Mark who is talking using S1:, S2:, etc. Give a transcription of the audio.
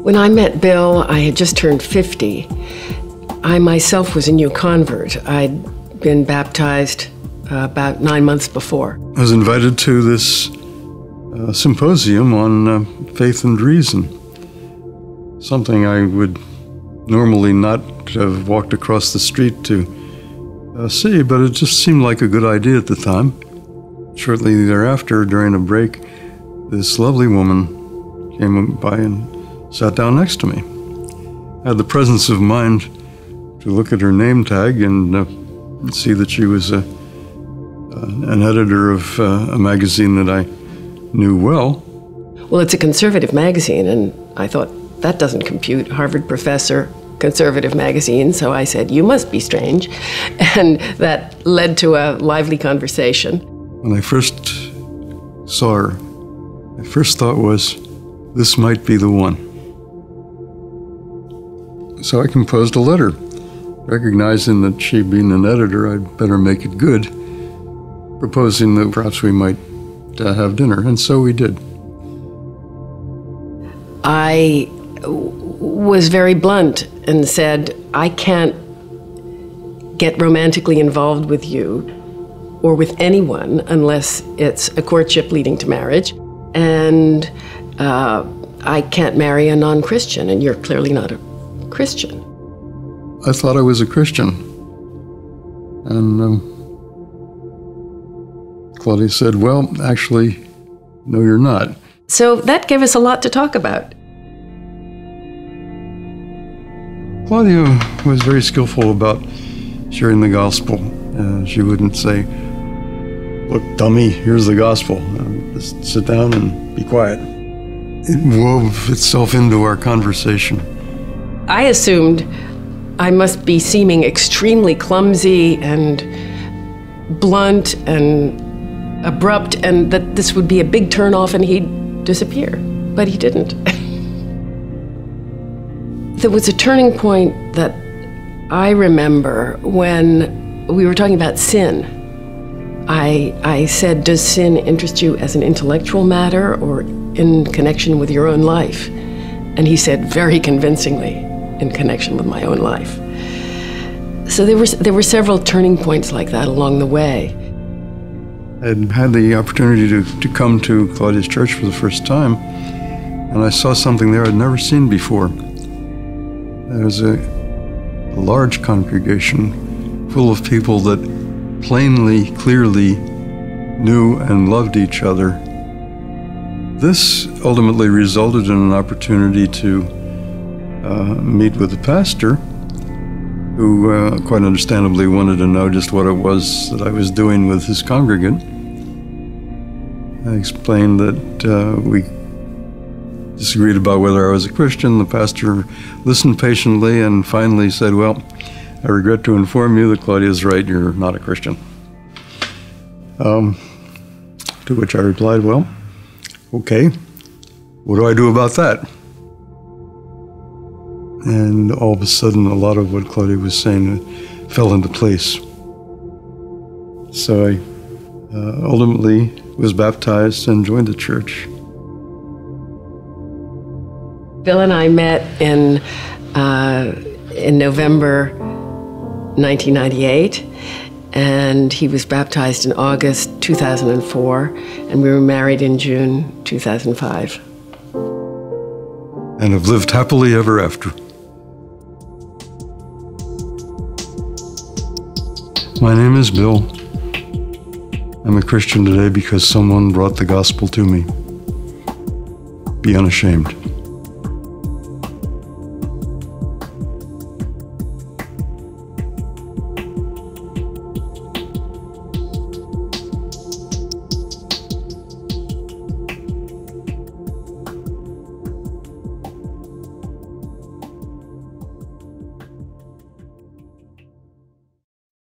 S1: When I met Bill, I had just turned 50. I myself was a new convert. I'd been baptized about 9 months before.
S2: I was invited to this symposium on faith and reason, something I would normally not have walked across the street to see, but it just seemed like a good idea at the time. Shortly thereafter, during a break, this lovely woman came by and sat down next to me. I had the presence of mind to look at her name tag and see that she was an editor of a magazine that I knew well.
S1: Well, it's a conservative magazine, and I thought, that doesn't compute. Harvard professor, conservative magazine. So I said, you must be strange. And that led to a lively conversation.
S2: When I first saw her, my first thought was, this might be the one. So I composed a letter, recognizing that she being an editor, I'd better make it good, proposing that perhaps we might have dinner, and so we did.
S1: I was very blunt and said, I can't get romantically involved with you or with anyone unless it's a courtship leading to marriage, and I can't marry a non-Christian, and you're clearly not a Christian.
S2: I thought I was a Christian, and Claudia said, well, actually, no, you're not.
S1: So that gave us a lot to talk about.
S2: Claudia was very skillful about sharing the gospel. She wouldn't say, look, dummy, here's the gospel. Just sit down and be quiet. It wove itself into our conversation.
S1: I assumed I must be seeming extremely clumsy and blunt and abrupt, and that this would be a big turnoff and he'd disappear. But he didn't. There was a turning point that I remember when we were talking about sin. I said, does sin interest you as an intellectual matter or in connection with your own life? And he said, very convincingly, in connection with my own life. So there were several turning points like that along the way.
S2: I had had the opportunity to come to Claudia's church for the first time, and I saw something there I'd never seen before. There was a large congregation full of people that plainly, clearly knew and loved each other. This ultimately resulted in an opportunity to meet with the pastor, who quite understandably wanted to know just what it was that I was doing with his congregant. I explained that we disagreed about whether I was a Christian. The pastor listened patiently and finally said, well, I regret to inform you that Claudia's right, you're not a Christian. To which I replied, well, okay, what do I do about that? And all of a sudden, a lot of what Claudia was saying fell into place. So I ultimately was baptized and joined the church.
S1: Bill and I met in November 1998, and he was baptized in August 2004, and we were married in June 2005.
S2: And have lived happily ever after. My name is Bill. I'm a Christian today because someone brought the gospel to me. Be unashamed.